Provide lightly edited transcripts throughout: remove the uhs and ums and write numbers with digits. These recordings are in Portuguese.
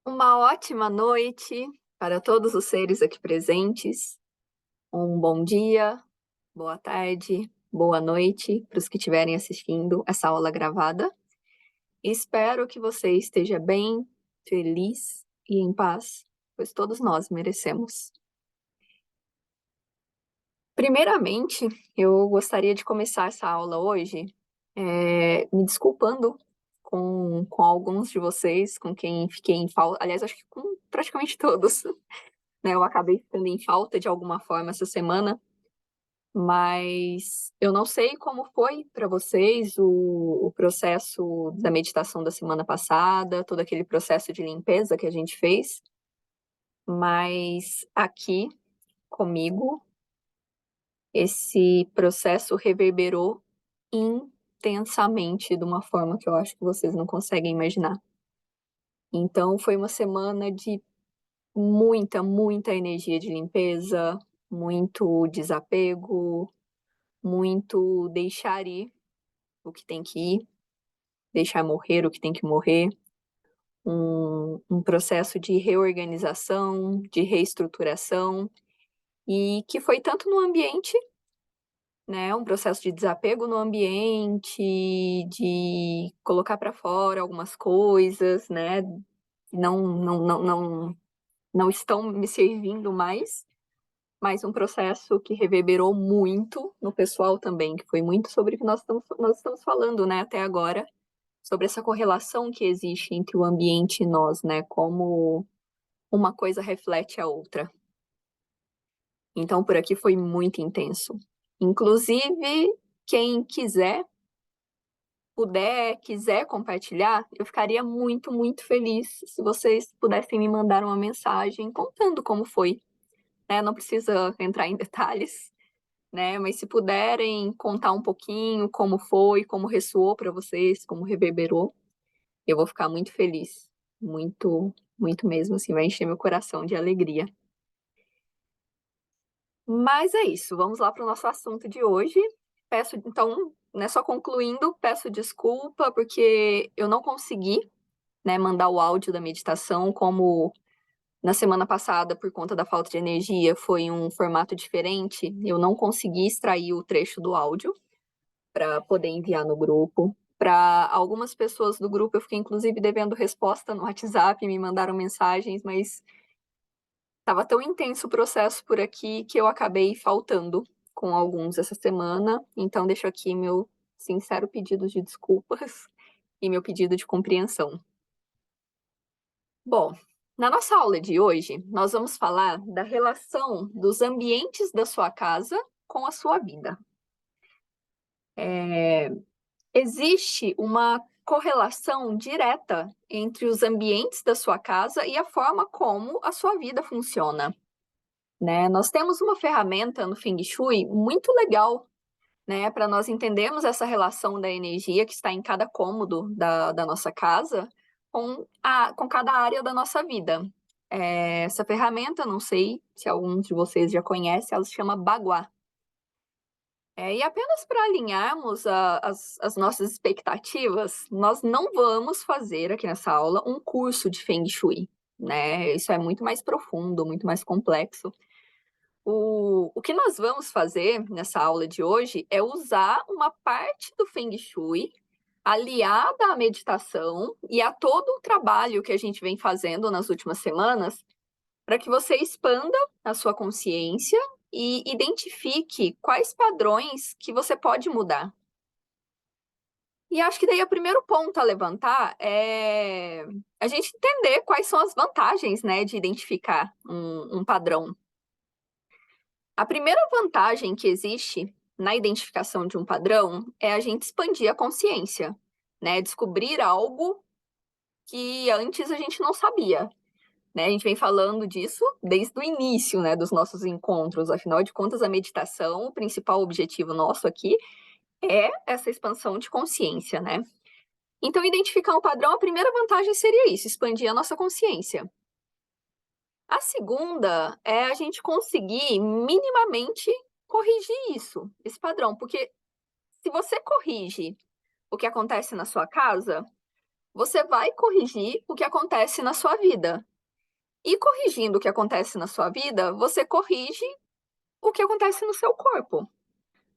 Uma ótima noite para todos os seres aqui presentes. Um bom dia, boa tarde, boa noite para os que estiverem assistindo essa aula gravada. Espero que você esteja bem, feliz e em paz, pois todos nós merecemos. Primeiramente, eu gostaria de começar essa aula hoje me desculpando com alguns de vocês, com quem fiquei em falta, aliás, acho que com praticamente todos. Né? Eu acabei ficando em falta de alguma forma essa semana, mas eu não sei como foi para vocês o processo da meditação da semana passada, todo aquele processo de limpeza que a gente fez, mas aqui comigo, esse processo reverberou intensamente de uma forma que eu acho que vocês não conseguem imaginar. Então, foi uma semana de muita energia de limpeza, muito desapego, muito deixar ir o que tem que ir, deixar morrer o que tem que morrer, um processo de reorganização, de reestruturação, e que foi tanto no ambiente, né, um processo de desapego no ambiente, de colocar para fora algumas coisas, né, não estão me servindo mais, mas um processo que reverberou muito no pessoal também, que foi muito sobre o que nós estamos falando, né, até agora, sobre essa correlação que existe entre o ambiente e nós, né, como uma coisa reflete a outra. Então, por aqui foi muito intenso. Inclusive, quem quiser compartilhar, eu ficaria muito feliz se vocês pudessem me mandar uma mensagem contando como foi, né? Não precisa entrar em detalhes, né? Mas se puderem contar um pouquinho como foi, como ressoou para vocês, como reverberou, eu vou ficar muito feliz. Muito mesmo, assim, vai encher meu coração de alegria. Mas é isso, vamos lá para o nosso assunto de hoje. Então, né, só concluindo, peço desculpa porque eu não consegui, né, mandar o áudio da meditação, como na semana passada, por conta da falta de energia, foi um formato diferente. Eu não consegui extrair o trecho do áudio para poder enviar no grupo. Para algumas pessoas do grupo, eu fiquei inclusive devendo resposta no WhatsApp, me mandaram mensagens, mas estava tão intenso o processo por aqui que eu acabei faltando com alguns essa semana. Então, deixo aqui meu sincero pedido de desculpas e meu pedido de compreensão. Bom, na nossa aula de hoje, nós vamos falar da relação dos ambientes da sua casa com a sua vida. Existe uma correlação direta entre os ambientes da sua casa e a forma como a sua vida funciona, né? Nós temos uma ferramenta no Feng Shui muito legal, né, para nós entendermos essa relação da energia que está em cada cômodo da nossa casa com cada área da nossa vida. Essa ferramenta, não sei se alguns de vocês já conhecem, ela se chama Bagua. E apenas para alinharmos as nossas expectativas, nós não vamos fazer aqui nessa aula um curso de Feng Shui, né? Isso é muito mais profundo, muito mais complexo. O que nós vamos fazer nessa aula de hoje é usar uma parte do Feng Shui aliada à meditação e a todo o trabalho que a gente vem fazendo nas últimas semanas para que você expanda a sua consciência e identifique quais padrões que você pode mudar. E acho que daí o primeiro ponto a levantar é a gente entender quais são as vantagens, né, de identificar um padrão. A primeira vantagem que existe na identificação de um padrão é a gente expandir a consciência, né, descobrir algo que antes a gente não sabia. Né? A gente vem falando disso desde o início, né, dos nossos encontros. Afinal de contas, a meditação, o principal objetivo nosso aqui é essa expansão de consciência, né? Então, identificar um padrão, a primeira vantagem seria isso, expandir a nossa consciência. A segunda é a gente conseguir minimamente corrigir isso, esse padrão, porque se você corrige o que acontece na sua casa, você vai corrigir o que acontece na sua vida. E corrigindo o que acontece na sua vida, você corrige o que acontece no seu corpo,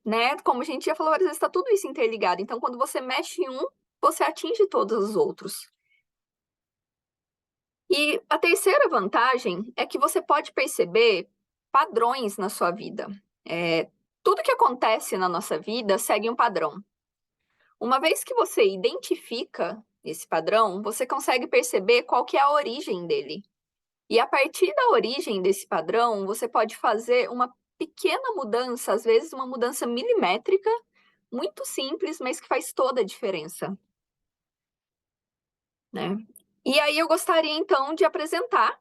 né? Como a gente já falou várias vezes, está tudo isso interligado. Então, quando você mexe em um, você atinge todos os outros. E a terceira vantagem é que você pode perceber padrões na sua vida. Tudo que acontece na nossa vida segue um padrão. Uma vez que você identifica esse padrão, você consegue perceber qual que é a origem dele. E a partir da origem desse padrão, você pode fazer uma pequena mudança, às vezes uma mudança milimétrica, muito simples, mas que faz toda a diferença, né? E aí eu gostaria então de apresentar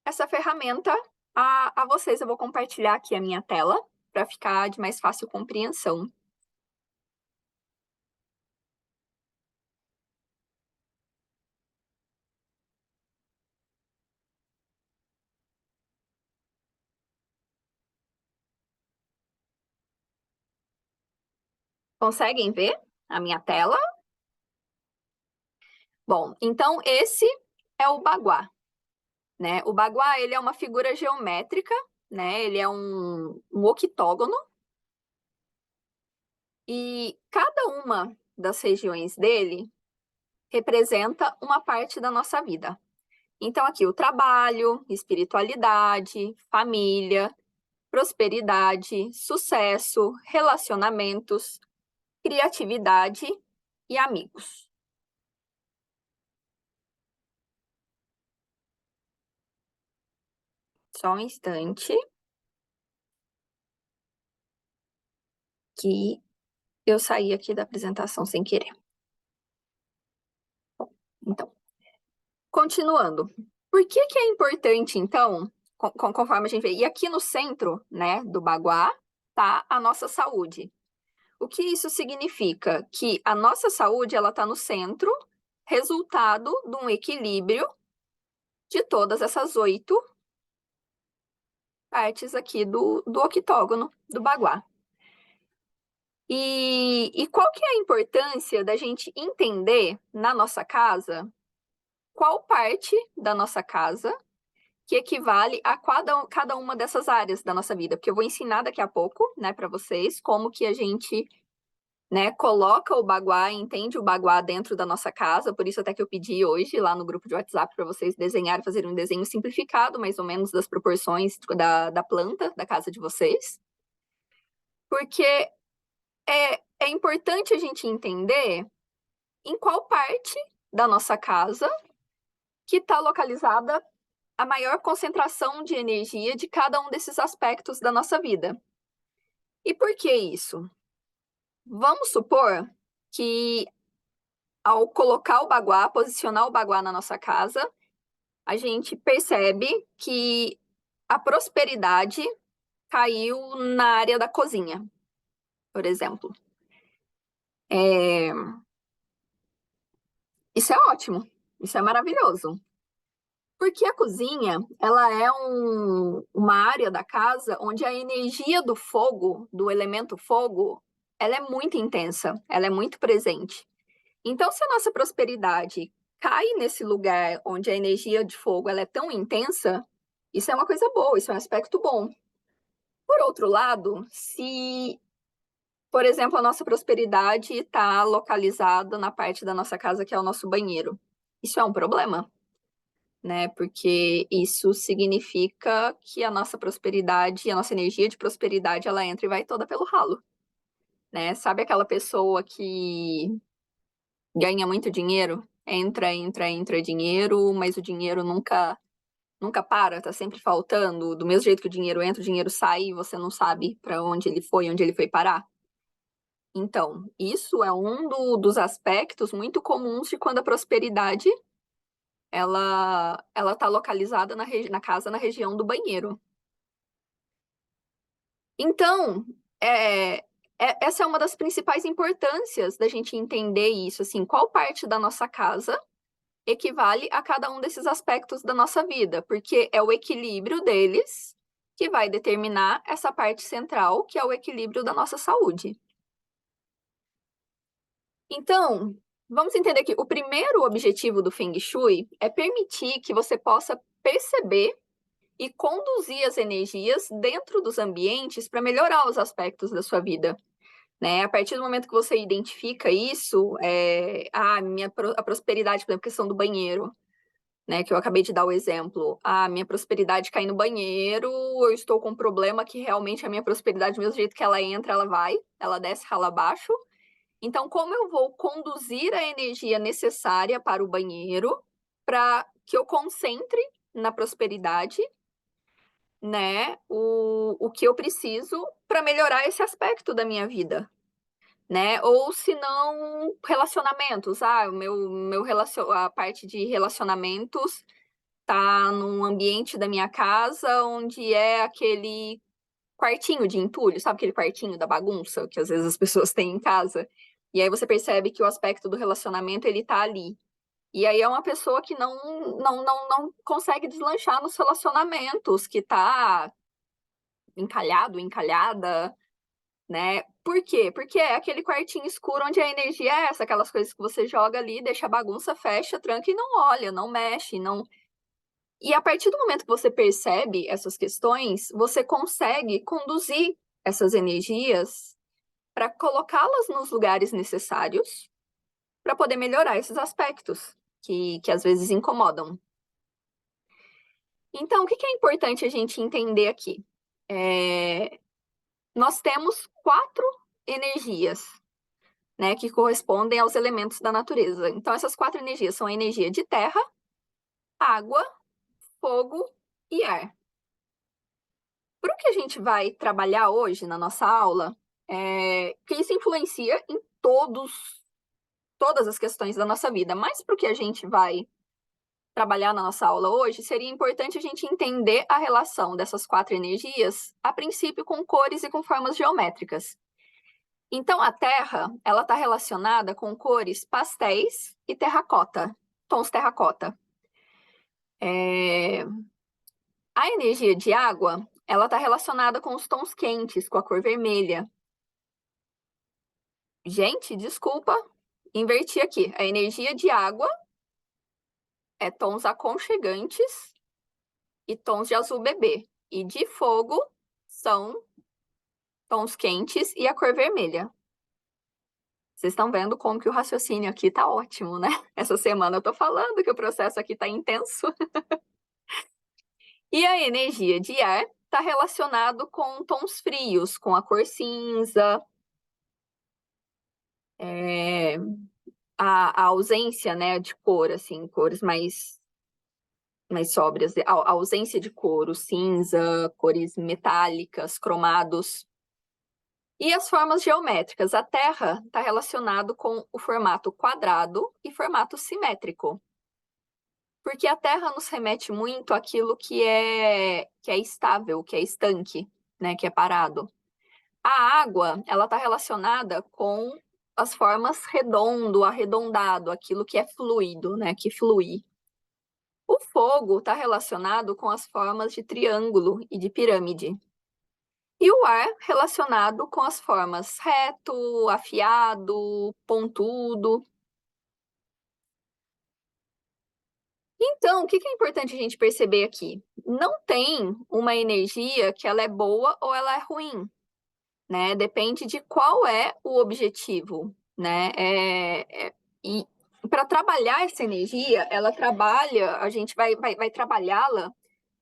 essa ferramenta a vocês. Eu vou compartilhar aqui a minha tela para ficar de mais fácil compreensão. Conseguem ver a minha tela? Bom, então esse é o baguá, né? O baguá, ele é uma figura geométrica, né? Ele é um octógono e cada uma das regiões dele representa uma parte da nossa vida. Então aqui o trabalho, espiritualidade, família, prosperidade, sucesso, relacionamentos, criatividade e amigos. Só um instante que eu saí aqui da apresentação sem querer. Então, continuando. Por que que é importante, então, conforme a gente vê, e aqui no centro, né, do baguá, tá a nossa saúde. O que isso significa? Que a nossa saúde, ela tá no centro, resultado de um equilíbrio de todas essas 8 partes aqui do octógono do baguá. E qual que é a importância da gente entender na nossa casa qual parte da nossa casa que equivale a cada uma dessas áreas da nossa vida? Porque eu vou ensinar daqui a pouco, né, para vocês como que a gente, né, coloca o baguá, entende o baguá dentro da nossa casa. Por isso até que eu pedi hoje lá no grupo de WhatsApp para vocês desenharem, fazerem um desenho simplificado, mais ou menos das proporções da planta da casa de vocês. Porque é importante a gente entender em qual parte da nossa casa que está localizada a maior concentração de energia de cada um desses aspectos da nossa vida. E por que isso? Vamos supor que ao colocar o baguá, posicionar o baguá na nossa casa, a gente percebe que a prosperidade caiu na área da cozinha, por exemplo. Isso é ótimo, isso é maravilhoso. Porque a cozinha, ela é uma área da casa onde a energia do fogo, do elemento fogo, ela é muito intensa, ela é muito presente. Então, se a nossa prosperidade cai nesse lugar onde a energia de fogo ela é tão intensa, isso é uma coisa boa, isso é um aspecto bom. Por outro lado, se, por exemplo, a nossa prosperidade está localizada na parte da nossa casa que é o nosso banheiro, isso é um problema, né? Porque isso significa que a nossa prosperidade, a nossa energia de prosperidade, ela entra e vai toda pelo ralo, né? Sabe aquela pessoa que ganha muito dinheiro? Entra dinheiro, mas o dinheiro nunca para, tá sempre faltando. Do mesmo jeito que o dinheiro entra, o dinheiro sai e você não sabe para onde ele foi parar. Então, isso é dos aspectos muito comuns de quando a prosperidade ela tá localizada na casa, na região do banheiro. Então, essa é uma das principais importâncias da gente entender isso, assim, qual parte da nossa casa equivale a cada um desses aspectos da nossa vida, porque é o equilíbrio deles que vai determinar essa parte central, que é o equilíbrio da nossa saúde. Então, Vamos entender que o primeiro objetivo do Feng Shui é permitir que você possa perceber e conduzir as energias dentro dos ambientes para melhorar os aspectos da sua vida, né? A partir do momento que você identifica isso, a prosperidade, por exemplo, a questão do banheiro, né? Que eu acabei de dar o exemplo. A minha prosperidade cai no banheiro, eu estou com um problema que realmente a minha prosperidade, do mesmo jeito que ela entra, ela vai, ela desce, rala abaixo. Então, como eu vou conduzir a energia necessária para o banheiro para que eu concentre na prosperidade, né, o que eu preciso para melhorar esse aspecto da minha vida, né? Ou se não, relacionamentos. A parte de relacionamentos tá num ambiente da minha casa onde é aquele quartinho de entulho, sabe aquele quartinho da bagunça que às vezes as pessoas têm em casa? E aí você percebe que o aspecto do relacionamento ele tá ali. E aí é uma pessoa que não consegue deslanchar nos relacionamentos, que tá encalhado, encalhada, né? Por quê? Porque é aquele quartinho escuro onde a energia é essa, aquelas coisas que você joga ali, deixa a bagunça, fecha, tranca e não olha, não mexe, não. E a partir do momento que você percebe essas questões, você consegue conduzir essas energias para colocá-las nos lugares necessários para poder melhorar esses aspectos que às vezes incomodam. Então, o que é importante a gente entender aqui? Nós temos 4 energias, né, que correspondem aos elementos da natureza. Então, essas 4 energias são a energia de terra, água, fogo e ar. Para o que a gente vai trabalhar hoje na nossa aula, que isso influencia em todas as questões da nossa vida, mas para o que a gente vai trabalhar na nossa aula hoje, seria importante a gente entender a relação dessas 4 energias, a princípio com cores e com formas geométricas. Então, a Terra, ela está relacionada com cores pastéis e terracota, tons terracota. A energia de água, ela está relacionada com os tons quentes, com a cor vermelha. Gente, desculpa, inverti aqui. A energia de água é tons aconchegantes e tons de azul bebê. E de fogo são tons quentes e a cor vermelha. Vocês estão vendo como que o raciocínio aqui tá ótimo, né? Essa semana eu tô falando que o processo aqui tá intenso. E a energia de ar está relacionado com tons frios, com a cor cinza, a ausência, né, de cor, assim, cores mais sóbrias, a ausência de cor, o cinza, cores metálicas, cromados. E as formas geométricas. A Terra está relacionado com o formato quadrado e formato simétrico. Porque a Terra nos remete muito àquilo que é estável, que é estanque, né, que é parado. A água, ela está relacionada com as formas redondo, arredondado, aquilo que é fluido, né, que flui. O fogo está relacionado com as formas de triângulo e de pirâmide. E o ar relacionado com as formas reto, afiado, pontudo. Então, o que é importante a gente perceber aqui? Não tem uma energia que ela é boa ou ela é ruim, né? Depende de qual é o objetivo, né? E para trabalhar essa energia, a gente vai trabalhá-la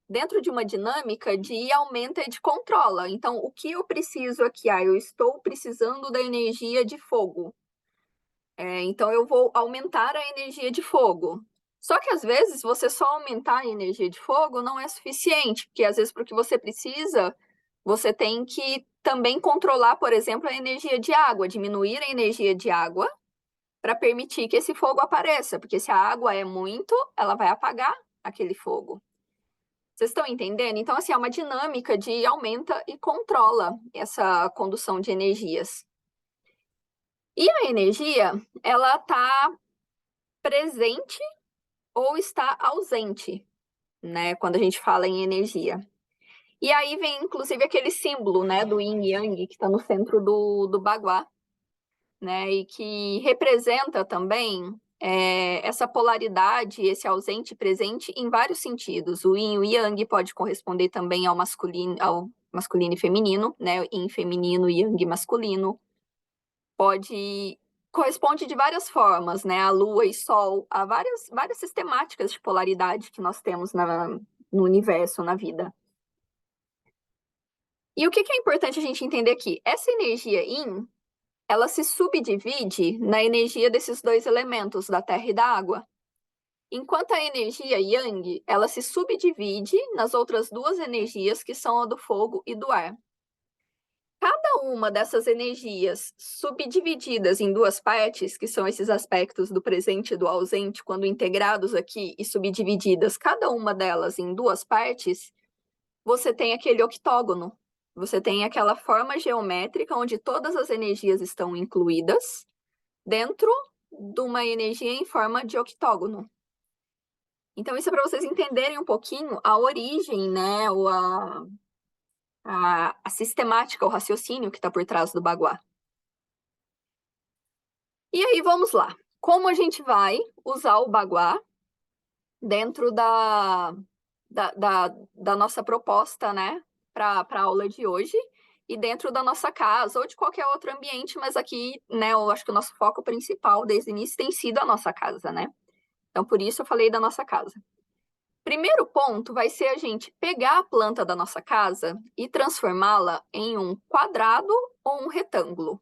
dentro de uma dinâmica de aumenta e de controla. Então, o que eu preciso aqui? Eu estou precisando da energia de fogo. Então, eu vou aumentar a energia de fogo. Só que, às vezes, você só aumentar a energia de fogo não é suficiente, porque, às vezes, para o que você precisa, você tem que também controlar, por exemplo, a energia de água, diminuir a energia de água para permitir que esse fogo apareça, porque se a água é muito, ela vai apagar aquele fogo. Vocês estão entendendo? Então, assim, é uma dinâmica de aumenta e controla essa condução de energias. E a energia, ela está presente ou está ausente, né? Quando a gente fala em energia. E aí vem, inclusive, aquele símbolo, né, do yin yang, que está no centro do baguá, né? E que representa também essa polaridade, esse ausente e presente em vários sentidos. O yin e o yang pode corresponder também ao masculino e feminino, né? Yin feminino e yang masculino. Corresponde de várias formas, né? A lua e sol, há várias sistemáticas de polaridade que nós temos no universo, na vida. E o que é importante a gente entender aqui? Essa energia yin, ela se subdivide na energia desses dois elementos, da terra e da água. Enquanto a energia yang, ela se subdivide nas outras duas energias, que são a do fogo e do ar. Cada uma dessas energias subdivididas em duas partes, que são esses aspectos do presente e do ausente, quando integrados aqui e subdivididas, cada uma delas em duas partes, você tem aquele octógono. Você tem aquela forma geométrica onde todas as energias estão incluídas dentro de uma energia em forma de octógono. Então, isso é para vocês entenderem um pouquinho a origem, né, ou a sistemática, o raciocínio que está por trás do Baguá. E aí, vamos lá. Como a gente vai usar o Baguá dentro da nossa proposta, né, para a aula de hoje, e dentro da nossa casa, ou de qualquer outro ambiente, mas aqui, né, eu acho que o nosso foco principal desde o início tem sido a nossa casa, né? Então, por isso eu falei da nossa casa. Primeiro ponto vai ser a gente pegar a planta da nossa casa e transformá-la em um quadrado ou um retângulo.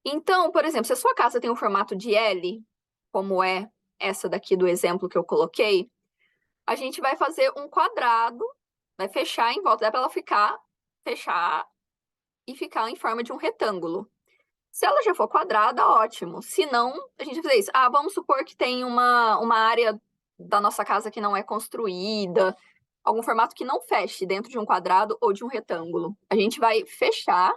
Então, por exemplo, se a sua casa tem um formato de L, como é essa daqui do exemplo que eu coloquei, a gente vai fazer um quadrado, vai fechar em volta, dá para ela fechar e ficar em forma de um retângulo. Se ela já for quadrada, ótimo. Se não, a gente vai fazer isso. Vamos supor que tem uma área da nossa casa que não é construída, algum formato que não feche dentro de um quadrado ou de um retângulo. A gente vai fechar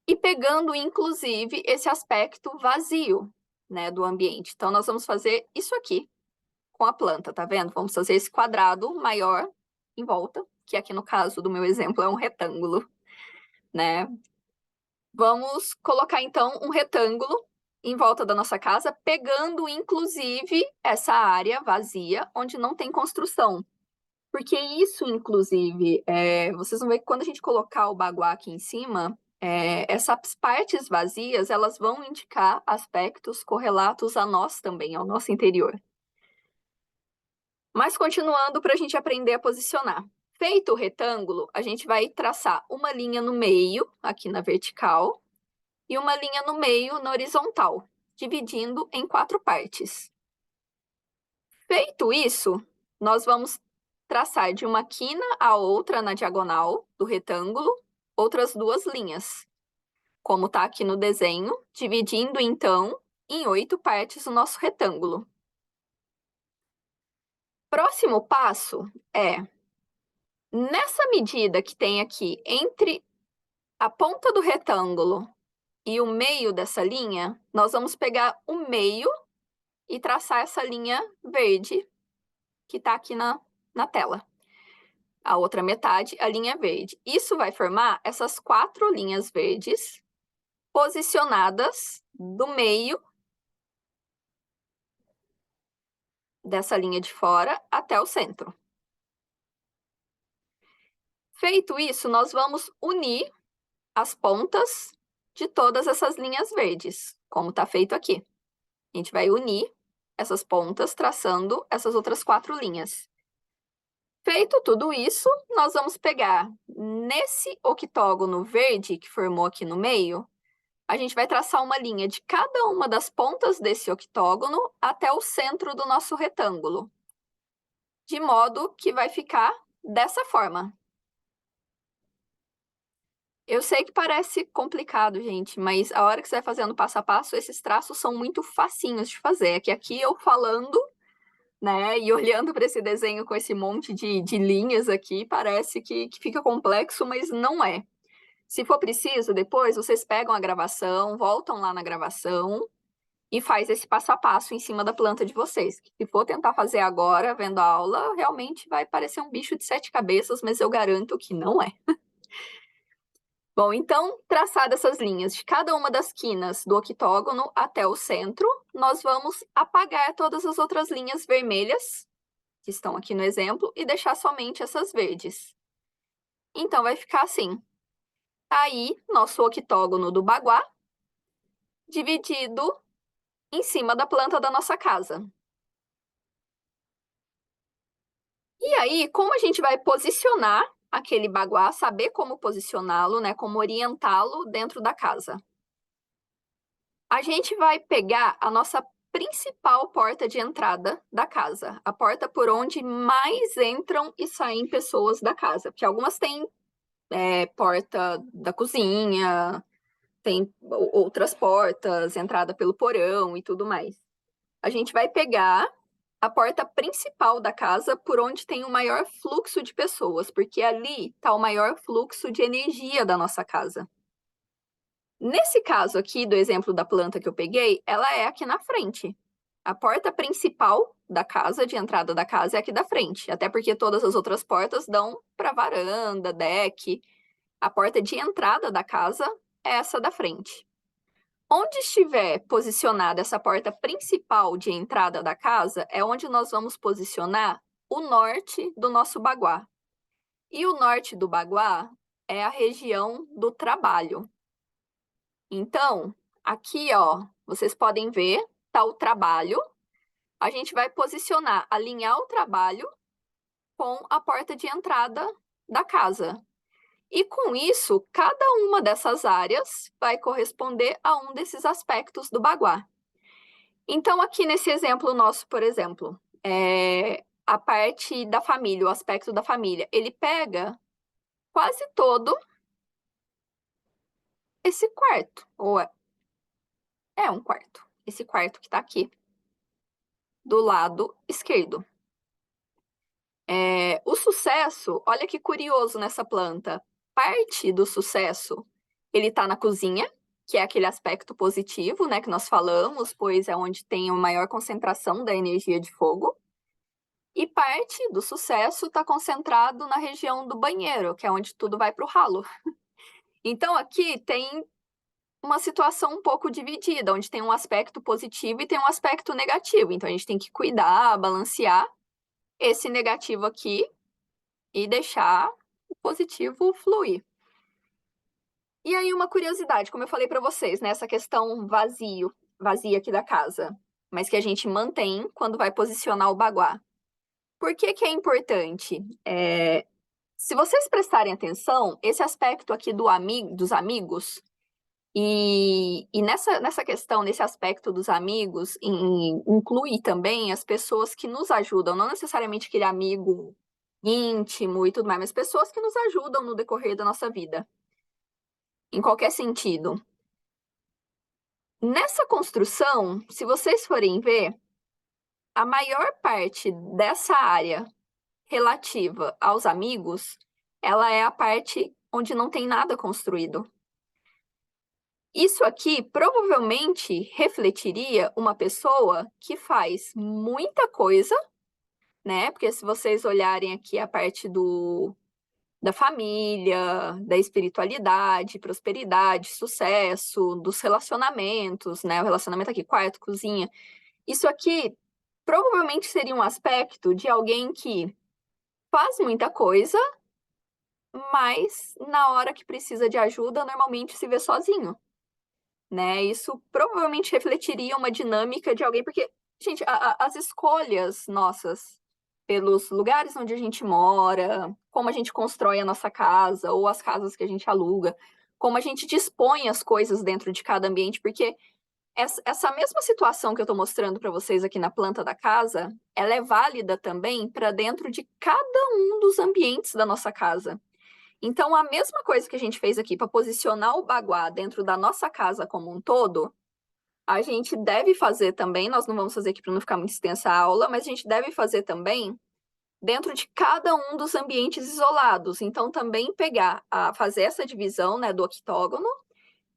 e pegando, inclusive, esse aspecto vazio, né, do ambiente. Então, nós vamos fazer isso aqui com a planta, tá vendo? Vamos fazer esse quadrado maior em volta, que aqui no caso do meu exemplo é um retângulo, né? Vamos colocar, então, um retângulo em volta da nossa casa, pegando, inclusive, essa área vazia, onde não tem construção. Porque isso, inclusive, vocês vão ver que quando a gente colocar o baguá aqui em cima, essas partes vazias, elas vão indicar aspectos correlatos a nós também, ao nosso interior. Mas continuando para a gente aprender a posicionar. Feito o retângulo, a gente vai traçar uma linha no meio, aqui na vertical, e uma linha no meio na horizontal, dividindo em 4 partes. Feito isso, nós vamos traçar de uma quina a outra na diagonal do retângulo, outras 2 linhas, como está aqui no desenho, dividindo, então, em 8 partes o nosso retângulo. Próximo passo é, nessa medida que tem aqui entre a ponta do retângulo e o meio dessa linha, nós vamos pegar o meio e traçar essa linha verde que está aqui na tela. A outra metade, a linha verde. Isso vai formar essas 4 linhas verdes posicionadas do meio dessa linha de fora até o centro. Feito isso, nós vamos unir as pontas de todas essas linhas verdes, como está feito aqui. A gente vai unir essas pontas traçando essas outras 4 linhas. Feito tudo isso, nós vamos pegar nesse octógono verde que formou aqui no meio, a gente vai traçar uma linha de cada uma das pontas desse octógono até o centro do nosso retângulo, de modo que vai ficar dessa forma. Eu sei que parece complicado, gente, mas a hora que você vai fazendo passo a passo, esses traços são muito facinhos de fazer. É que aqui eu falando, né, e olhando para esse desenho com esse monte de linhas aqui, parece que fica complexo, mas não é. Se for preciso, depois vocês pegam a gravação, voltam lá na gravação e faz esse passo a passo em cima da planta de vocês. Se for tentar fazer agora, vendo a aula, realmente vai parecer um bicho de 7 cabeças, mas eu garanto que não é. Bom, então, traçadas essas linhas de cada uma das quinas do octógono até o centro, nós vamos apagar todas as outras linhas vermelhas, que estão aqui no exemplo, e deixar somente essas verdes. Então, vai ficar assim. Aí, nosso octógono do baguá, dividido em cima da planta da nossa casa. E aí, como a gente vai posicionar aquele baguá, saber como posicioná-lo, né, como orientá-lo dentro da casa? A gente vai pegar a nossa principal porta de entrada da casa, a porta por onde mais entram e saem pessoas da casa, porque algumas têm porta da cozinha, tem outras portas, entrada pelo porão e tudo mais. A gente vai pegar a porta principal da casa por onde tem o maior fluxo de pessoas, porque ali está o maior fluxo de energia da nossa casa. Nesse caso aqui, do exemplo da planta que eu peguei, ela é aqui na frente. A porta principal da casa, de entrada da casa, é aqui da frente, até porque todas as outras portas dão para varanda, deck. A porta de entrada da casa é essa da frente. Onde estiver posicionada essa porta principal de entrada da casa, é onde nós vamos posicionar o norte do nosso baguá. E o norte do baguá é a região do trabalho. Então, aqui, ó, vocês podem ver, tá o trabalho. A gente vai posicionar, alinhar o trabalho com a porta de entrada da casa. E com isso, cada uma dessas áreas vai corresponder a um desses aspectos do baguá. Então, aqui nesse exemplo nosso, por exemplo, a parte da família, o aspecto da família, ele pega quase todo esse quarto, ou é um quarto, esse quarto que está aqui, do lado esquerdo. O sucesso, olha que curioso nessa planta, parte do sucesso, ele está na cozinha, que é aquele aspecto positivo, né, que nós falamos, pois é onde tem a maior concentração da energia de fogo. E parte do sucesso está concentrado na região do banheiro, que é onde tudo vai para o ralo. Então, aqui tem uma situação um pouco dividida, onde tem um aspecto positivo e tem um aspecto negativo. Então, a gente tem que cuidar, balancear esse negativo aqui e deixar o positivo fluir. E aí, uma curiosidade, como eu falei para vocês, né? Essa questão vazia aqui da casa, mas que a gente mantém quando vai posicionar o baguá. Por que que é importante? Se vocês prestarem atenção, esse aspecto aqui dos amigos, e nessa questão, nesse aspecto dos amigos, inclui também as pessoas que nos ajudam, não necessariamente aquele amigo íntimo e tudo mais, mas pessoas que nos ajudam no decorrer da nossa vida, em qualquer sentido. Nessa construção, se vocês forem ver, a maior parte dessa área relativa aos amigos, ela é a parte onde não tem nada construído. Isso aqui provavelmente refletiria uma pessoa que faz muita coisa, né? Porque se vocês olharem aqui a parte da família, da espiritualidade, prosperidade, sucesso, dos relacionamentos, né? O relacionamento aqui, quarto, cozinha. Isso aqui provavelmente seria um aspecto de alguém que faz muita coisa, mas na hora que precisa de ajuda, normalmente se vê sozinho, né? Isso provavelmente refletiria uma dinâmica de alguém, porque, gente, as escolhas nossas pelos lugares onde a gente mora, como a gente constrói a nossa casa ou as casas que a gente aluga, como a gente dispõe as coisas dentro de cada ambiente, porque essa mesma situação que eu estou mostrando para vocês aqui na planta da casa, ela é válida também para dentro de cada um dos ambientes da nossa casa. Então, a mesma coisa que a gente fez aqui para posicionar o baguá dentro da nossa casa como um todo, a gente deve fazer também, nós não vamos fazer aqui para não ficar muito extensa a aula, mas a gente deve fazer também dentro de cada um dos ambientes isolados. Então, também fazer essa divisão, né, do octógono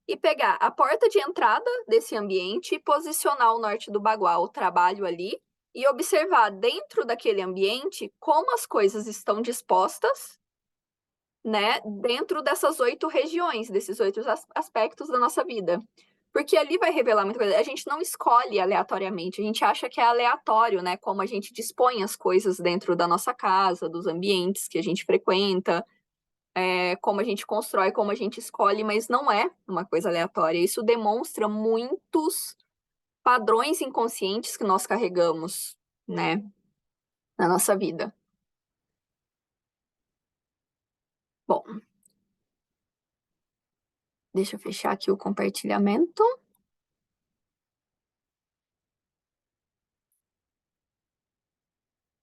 e pegar a porta de entrada desse ambiente e posicionar o norte do baguá, o trabalho ali, e observar dentro daquele ambiente como as coisas estão dispostas né, dentro dessas 8 regiões, desses 8 aspectos da nossa vida. Porque ali vai revelar muita coisa. A gente não escolhe aleatoriamente, a gente acha que é aleatório, né, como a gente dispõe as coisas dentro da nossa casa, dos ambientes que a gente frequenta, como a gente constrói, como a gente escolhe, mas não é uma coisa aleatória. Isso demonstra muitos padrões inconscientes que nós carregamos, né, na nossa vida. Bom, deixa eu fechar aqui o compartilhamento.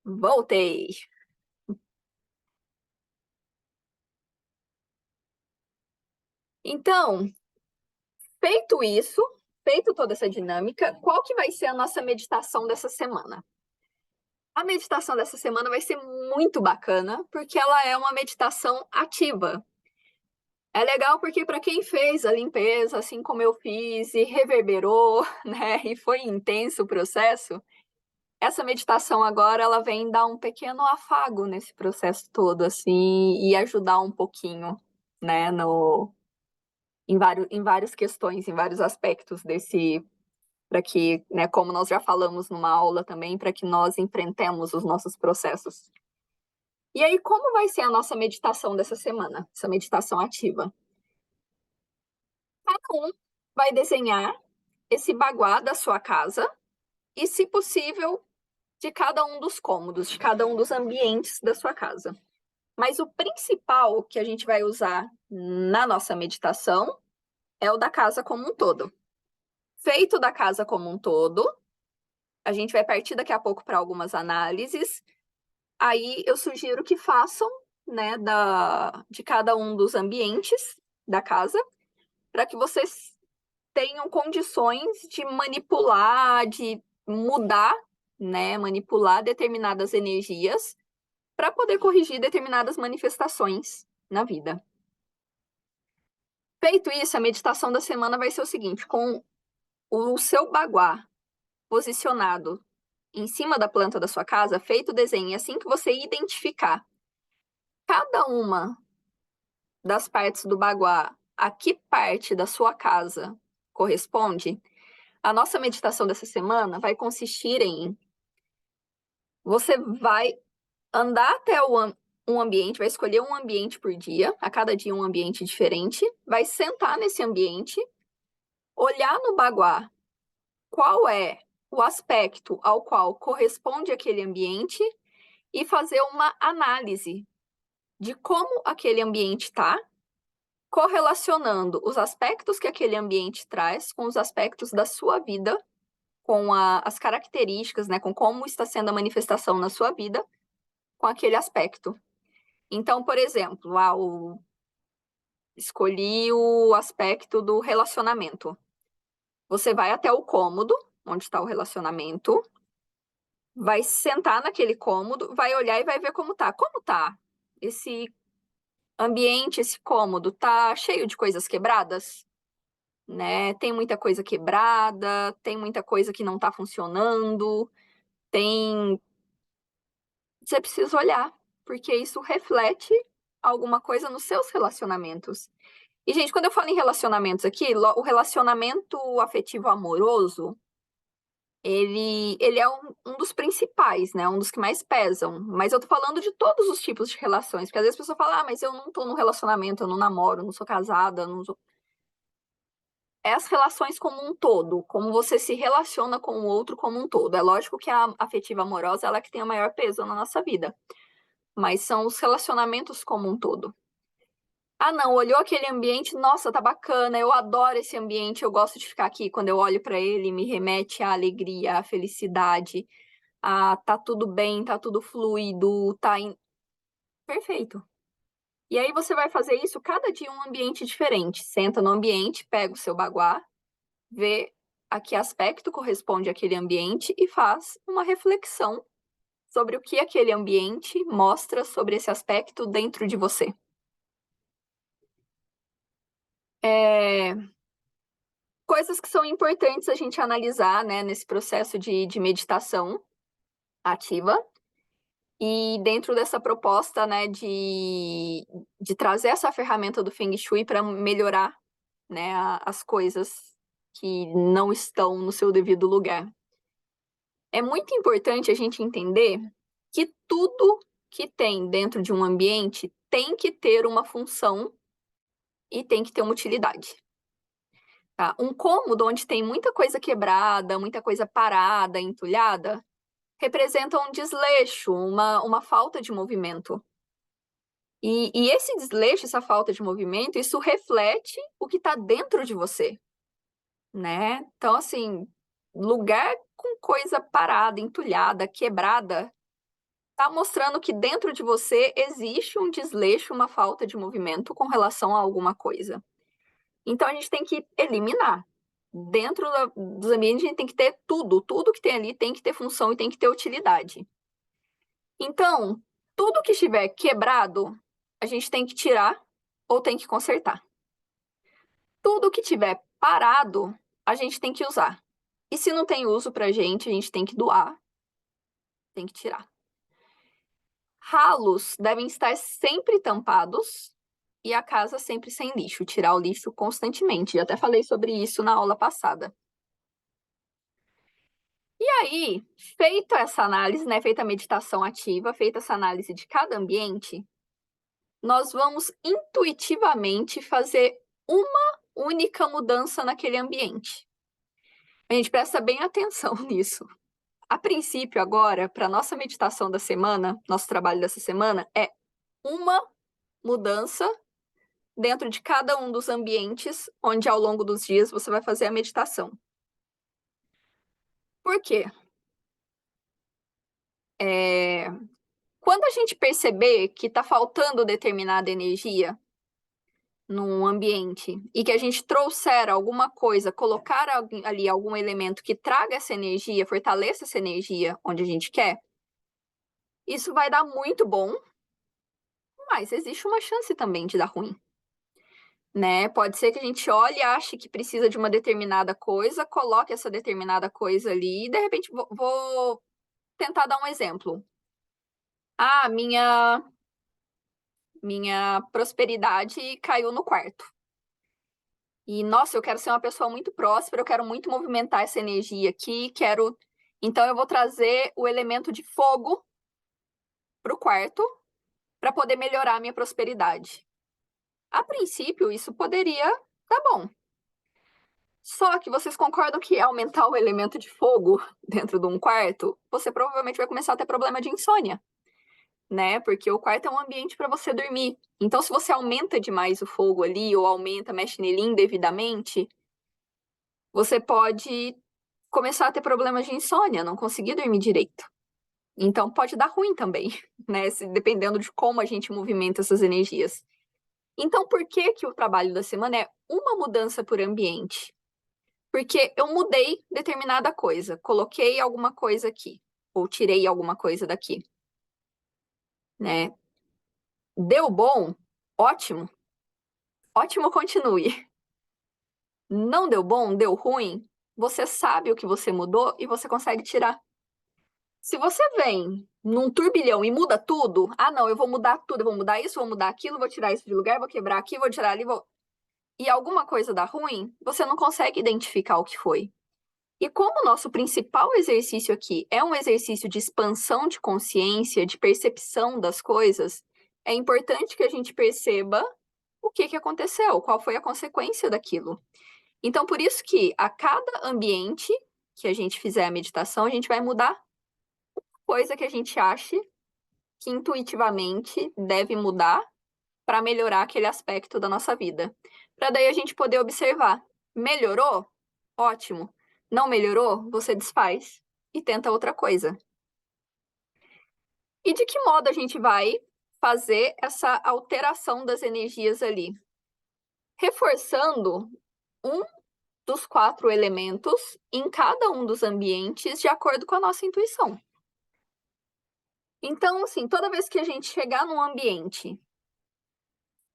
Voltei. Então, feito isso, feito toda essa dinâmica, qual que vai ser a nossa meditação dessa semana? A meditação dessa semana vai ser muito bacana, porque ela é uma meditação ativa. É legal porque para quem fez a limpeza, assim como eu fiz, e reverberou, né, e foi intenso o processo, essa meditação agora ela vem dar um pequeno afago nesse processo todo, assim, e ajudar um pouquinho, né, em várias questões, em vários aspectos desse, para que, né, como nós já falamos numa aula também, para que nós enfrentemos os nossos processos. E aí, como vai ser a nossa meditação dessa semana, essa meditação ativa? Cada um vai desenhar esse baguá da sua casa e, se possível, de cada um dos cômodos, de cada um dos ambientes da sua casa. Mas o principal que a gente vai usar na nossa meditação é o da casa como um todo. Feito da casa como um todo, a gente vai partir daqui a pouco para algumas análises. Aí eu sugiro que façam, né, de cada um dos ambientes da casa, para que vocês tenham condições de manipular, de mudar, né, manipular determinadas energias para poder corrigir determinadas manifestações na vida. Feito isso, a meditação da semana vai ser o seguinte: com o seu baguá posicionado em cima da planta da sua casa, feito o desenho, e assim que você identificar cada uma das partes do baguá, a que parte da sua casa corresponde, a nossa meditação dessa semana vai consistir em você vai andar até um ambiente, vai escolher um ambiente por dia, a cada dia um ambiente diferente, vai sentar nesse ambiente, olhar no baguá qual é o aspecto ao qual corresponde aquele ambiente e fazer uma análise de como aquele ambiente está, correlacionando os aspectos que aquele ambiente traz com os aspectos da sua vida, com as características, né, com como está sendo a manifestação na sua vida com aquele aspecto. Então, por exemplo, escolhi o aspecto do relacionamento. Você vai até o cômodo, onde está o relacionamento, vai sentar naquele cômodo, vai olhar e vai ver como tá. Como tá esse ambiente, esse cômodo? Tá cheio de coisas quebradas? Né? Tem muita coisa quebrada, tem muita coisa que não tá funcionando, tem. Você precisa olhar, porque isso reflete alguma coisa nos seus relacionamentos. E, gente, quando eu falo em relacionamentos aqui, o relacionamento afetivo amoroso, ele é um dos principais, né? Um dos que mais pesam. Mas eu tô falando de todos os tipos de relações, porque às vezes a pessoa fala, mas eu não tô num relacionamento, eu não namoro, não sou casada, não sou... É as relações como um todo, como você se relaciona com o outro como um todo. É lógico que a afetiva amorosa, ela é que tem o maior peso na nossa vida, mas são os relacionamentos como um todo. Ah, não, olhou aquele ambiente, nossa, tá bacana, eu adoro esse ambiente, eu gosto de ficar aqui. Quando eu olho para ele, me remete à alegria, à felicidade, tá tudo bem, tá tudo fluido, perfeito. E aí você vai fazer isso cada dia em um ambiente diferente. Senta no ambiente, pega o seu baguá, vê a que aspecto corresponde àquele ambiente e faz uma reflexão sobre o que aquele ambiente mostra sobre esse aspecto dentro de você. Coisas que são importantes a gente analisar, né, nesse processo de meditação ativa. E dentro dessa proposta, né, de trazer essa ferramenta do Feng Shui para melhorar, né, as coisas que não estão no seu devido lugar. É muito importante a gente entender que tudo que tem dentro de um ambiente tem que ter uma função e tem que ter uma utilidade. Tá? Um cômodo onde tem muita coisa quebrada, muita coisa parada, entulhada, representa um desleixo, uma falta de movimento. E esse desleixo, essa falta de movimento, isso reflete o que está dentro de você, né? Então, assim, lugar com coisa parada, entulhada, quebrada, está mostrando que dentro de você existe um desleixo, uma falta de movimento com relação a alguma coisa. Então, a gente tem que eliminar. Dentro dos ambientes, a gente tem que ter tudo que tem ali tem que ter função e tem que ter utilidade. Então, tudo que estiver quebrado, a gente tem que tirar ou tem que consertar. Tudo que estiver parado, a gente tem que usar. E se não tem uso para a gente tem que doar, tem que tirar. Ralos devem estar sempre tampados e a casa sempre sem lixo, tirar o lixo constantemente. Já até falei sobre isso na aula passada. E aí, feita essa análise, né, feita a meditação ativa, feita essa análise de cada ambiente, nós vamos intuitivamente fazer uma única mudança naquele ambiente. A gente presta bem atenção nisso. A princípio, agora, para nossa meditação da semana, nosso trabalho dessa semana, é uma mudança dentro de cada um dos ambientes onde, ao longo dos dias, você vai fazer a meditação. Por quê? Quando a gente perceber que está faltando determinada energia num ambiente e que a gente trouxer alguma coisa, colocar ali algum elemento que traga essa energia, fortaleça essa energia onde a gente quer, isso vai dar muito bom, mas existe uma chance também de dar ruim, né? Pode ser que a gente olhe e ache que precisa de uma determinada coisa, coloque essa determinada coisa ali e, de repente, vou tentar dar um exemplo. Ah, minha prosperidade caiu no quarto. E, nossa, eu quero ser uma pessoa muito próspera, eu quero muito movimentar essa energia aqui, quero. Então, eu vou trazer o elemento de fogo para o quarto para poder melhorar a minha prosperidade. A princípio, isso poderia dar bom. Só que vocês concordam que aumentar o elemento de fogo dentro de um quarto, você provavelmente vai começar a ter problema de insônia, né? Porque o quarto é um ambiente para você dormir. Então, se você aumenta demais o fogo ali, ou aumenta, mexe nele indevidamente, você pode começar a ter problemas de insônia, não conseguir dormir direito. Então, pode dar ruim também, né? Dependendo de como a gente movimenta essas energias. Então, por que que o trabalho da semana é uma mudança por ambiente? Porque eu mudei determinada coisa, coloquei alguma coisa aqui, ou tirei alguma coisa daqui, né? Deu bom? Ótimo. Ótimo, continue. Não deu bom? Deu ruim? Você sabe o que você mudou e você consegue tirar. Se você vem num turbilhão e muda tudo, ah, não, eu vou mudar tudo, eu vou mudar isso, vou mudar aquilo, vou tirar isso de lugar, vou quebrar aqui, vou tirar ali, e alguma coisa dá ruim, você não consegue identificar o que foi. E como o nosso principal exercício aqui é um exercício de expansão de consciência, de percepção das coisas, é importante que a gente perceba o que aconteceu, qual foi a consequência daquilo. Então, por isso que a cada ambiente que a gente fizer a meditação, a gente vai mudar coisa que a gente ache que intuitivamente deve mudar para melhorar aquele aspecto da nossa vida. Para daí a gente poder observar. Melhorou? Ótimo. Não melhorou? Você desfaz e tenta outra coisa. E de que modo a gente vai fazer essa alteração das energias ali? Reforçando um dos 4 elementos em cada um dos ambientes de acordo com a nossa intuição. Então, assim, toda vez que a gente chegar num ambiente,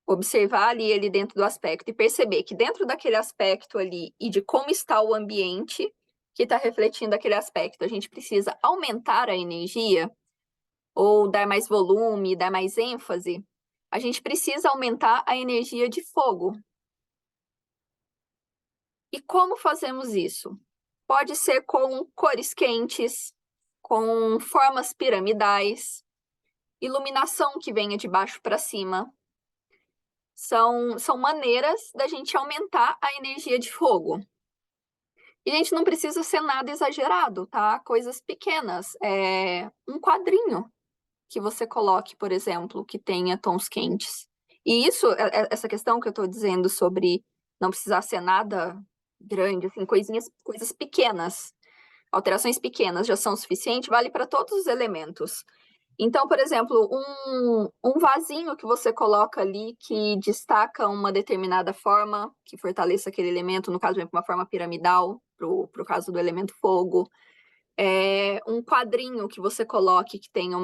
observar ali ele dentro do aspecto e perceber que dentro daquele aspecto ali e de como está o ambiente que está refletindo aquele aspecto, a gente precisa aumentar a energia, ou dar mais volume, dar mais ênfase, a gente precisa aumentar a energia de fogo. E como fazemos isso? Pode ser com cores quentes, com formas piramidais, iluminação que venha de baixo para cima. São maneiras da gente aumentar a energia de fogo. E a gente não precisa ser nada exagerado, tá? Coisas pequenas. Um quadrinho que você coloque, por exemplo, que tenha tons quentes. E isso, essa questão que eu estou dizendo sobre não precisar ser nada grande, assim, coisas pequenas, alterações pequenas já são suficientes, vale para todos os elementos. Então, por exemplo, um vasinho que você coloca ali que destaca uma determinada forma, que fortaleça aquele elemento, no caso, uma forma piramidal, para o caso do elemento fogo. Um quadrinho que você coloque que tenha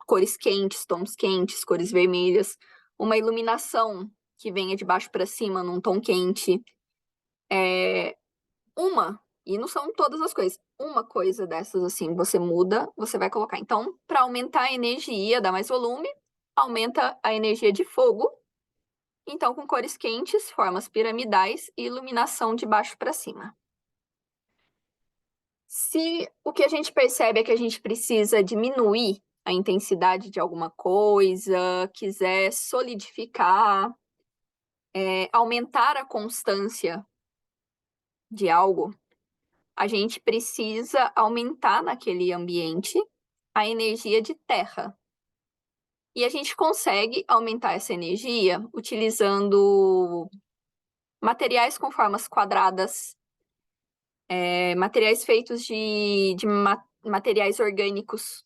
cores quentes, tons quentes, cores vermelhas, uma iluminação que venha de baixo para cima num tom quente. E não são todas as coisas, uma coisa dessas assim, você muda, você vai colocar. Então, para aumentar a energia, dar mais volume, aumenta a energia de fogo. Então, com cores quentes, formas piramidais e iluminação de baixo para cima. Se o que a gente percebe é que a gente precisa diminuir a intensidade de alguma coisa, quiser solidificar, aumentar a constância de algo, a gente precisa aumentar naquele ambiente a energia de terra. E a gente consegue aumentar essa energia utilizando materiais com formas quadradas, materiais feitos de materiais orgânicos,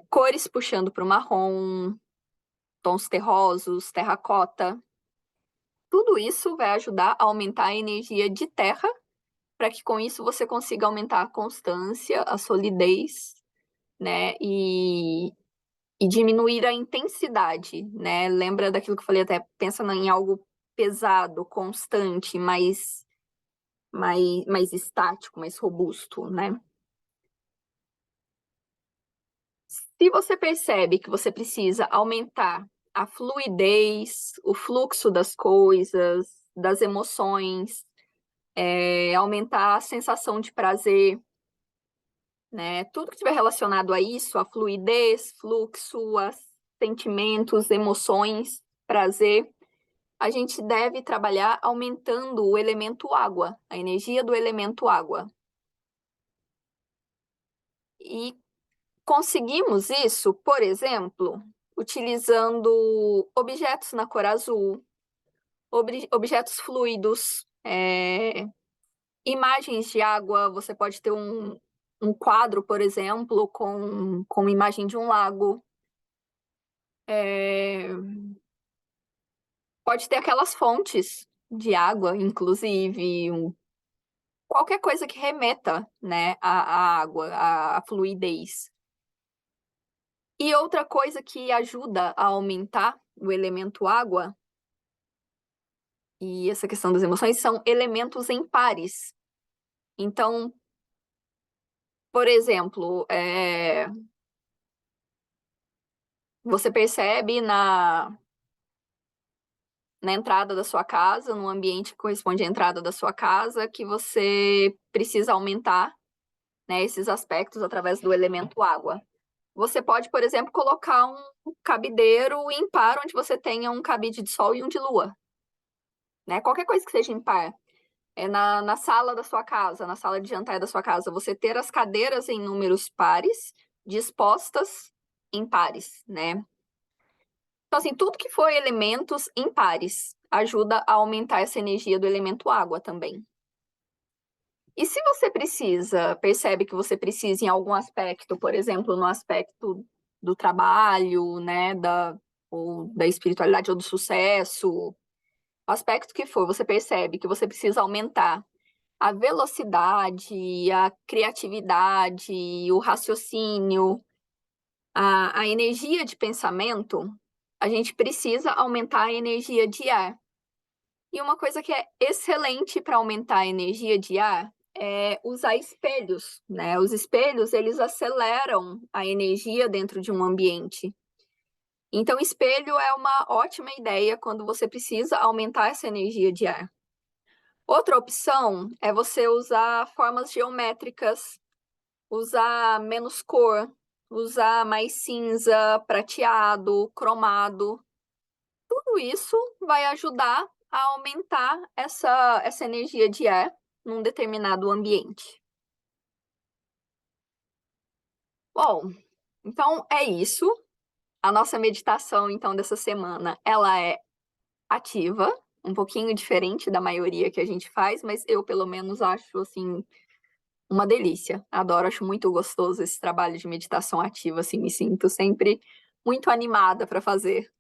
cores puxando para o marrom, tons terrosos, terracota. Tudo isso vai ajudar a aumentar a energia de terra, para que com isso você consiga aumentar a constância, a solidez, né? E diminuir a intensidade, né? Lembra daquilo que eu falei, até pensa em algo pesado, constante, mais estático, mais robusto, né? Se você percebe que você precisa aumentar a fluidez, o fluxo das coisas, das emoções, aumentar a sensação de prazer, né? Tudo que estiver relacionado a isso, a fluidez, fluxo, a sentimentos, emoções, prazer, a gente deve trabalhar aumentando o elemento água, a energia do elemento água. E conseguimos isso, por exemplo, utilizando objetos na cor azul, objetos fluidos, imagens de água. Você pode ter um quadro, por exemplo, com imagem de um lago. Pode ter aquelas fontes de água, inclusive, qualquer coisa que remeta, né, à água, à fluidez. E outra coisa que ajuda a aumentar o elemento água e essa questão das emoções são elementos em pares. Então, por exemplo, você percebe na entrada da sua casa, no ambiente que corresponde à entrada da sua casa, que você precisa aumentar, né, esses aspectos através do elemento água. Você pode, por exemplo, colocar um cabideiro impar onde você tenha um cabide de sol e um de lua, né? Qualquer coisa que seja impar. Na sala da sua casa, na sala de jantar da sua casa, você ter as cadeiras em números pares, dispostas em pares, né? Então, assim, tudo que for elementos impares ajuda a aumentar essa energia do elemento água também. E se você percebe que você precisa em algum aspecto, por exemplo, no aspecto do trabalho, né, ou da espiritualidade ou do sucesso, o aspecto que for, você percebe que você precisa aumentar a velocidade, a criatividade, o raciocínio, a energia de pensamento, a gente precisa aumentar a energia de ar. E uma coisa que é excelente para aumentar a energia de ar usar espelhos, né? Os espelhos, eles aceleram a energia dentro de um ambiente. Então, espelho é uma ótima ideia quando você precisa aumentar essa energia de ar. Outra opção é você usar formas geométricas, usar menos cor, usar mais cinza, prateado, cromado. Tudo isso vai ajudar a aumentar essa energia de ar num determinado ambiente. Bom, então é isso. A nossa meditação, então, dessa semana, ela é ativa, um pouquinho diferente da maioria que a gente faz, mas eu, pelo menos, acho, assim, uma delícia. Adoro, acho muito gostoso esse trabalho de meditação ativa, assim, me sinto sempre muito animada para fazer.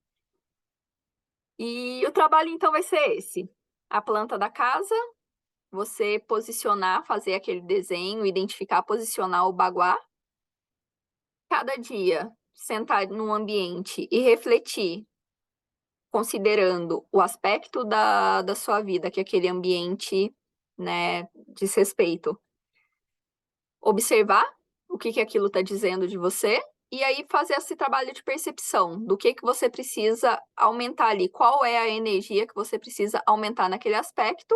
E o trabalho, então, vai ser esse: a planta da casa, você posicionar, fazer aquele desenho, identificar, posicionar o baguá. Cada dia, sentar num ambiente e refletir, considerando o aspecto da sua vida que aquele ambiente, né, diz respeito. Observar o que aquilo está dizendo de você e aí fazer esse trabalho de percepção do que você precisa aumentar ali, qual é a energia que você precisa aumentar naquele aspecto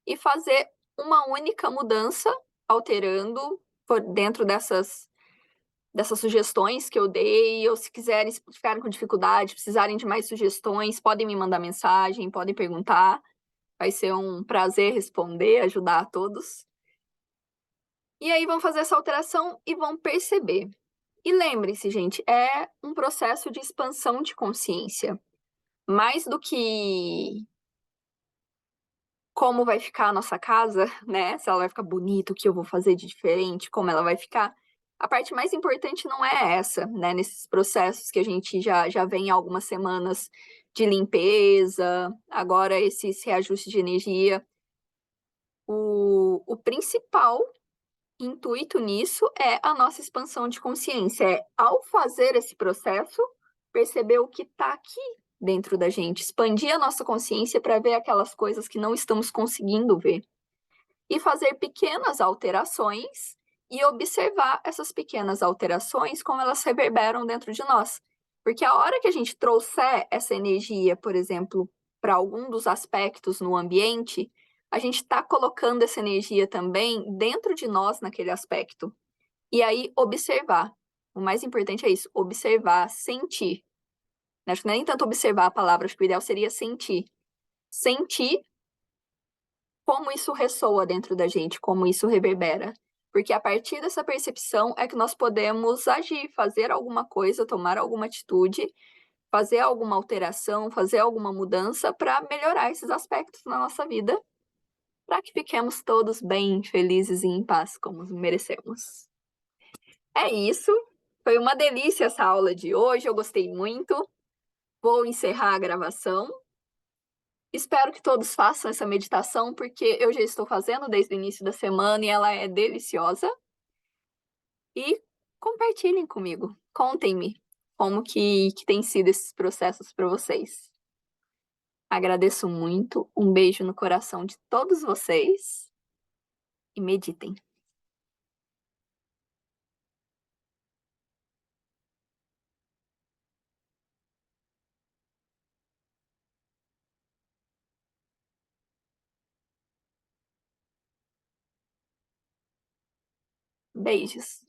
e fazer uma única mudança, alterando por dentro dessas sugestões que eu dei, ou se quiserem, se ficarem com dificuldade, precisarem de mais sugestões, podem me mandar mensagem, podem perguntar. Vai ser um prazer responder, ajudar a todos. E aí vão fazer essa alteração e vão perceber. E lembre-se, gente, é um processo de expansão de consciência. Mais do que como vai ficar a nossa casa, né? Se ela vai ficar bonita, o que eu vou fazer de diferente, como ela vai ficar. A parte mais importante não é essa, né? Nesses processos que a gente já vem há algumas semanas de limpeza, agora esses reajustes de energia. O principal intuito nisso é a nossa expansão de consciência. É, ao fazer esse processo, perceber o que está aqui dentro da gente, expandir a nossa consciência para ver aquelas coisas que não estamos conseguindo ver e fazer pequenas alterações e observar essas pequenas alterações, como elas reverberam dentro de nós. Porque a hora que a gente trouxer essa energia, por exemplo, para algum dos aspectos no ambiente, a gente está colocando essa energia também dentro de nós naquele aspecto. E aí, observar. O mais importante é isso: observar, sentir. Acho que não é nem tanto observar a palavra, acho que o ideal seria sentir. Sentir como isso ressoa dentro da gente, como isso reverbera. Porque a partir dessa percepção é que nós podemos agir, fazer alguma coisa, tomar alguma atitude, fazer alguma alteração, fazer alguma mudança para melhorar esses aspectos na nossa vida, para que fiquemos todos bem, felizes e em paz, como merecemos. É isso. Foi uma delícia essa aula de hoje, eu gostei muito. Vou encerrar a gravação. Espero que todos façam essa meditação, porque eu já estou fazendo desde o início da semana e ela é deliciosa. E compartilhem comigo, contem-me como que tem sido esses processos para vocês. Agradeço muito, um beijo no coração de todos vocês e meditem. Beijos.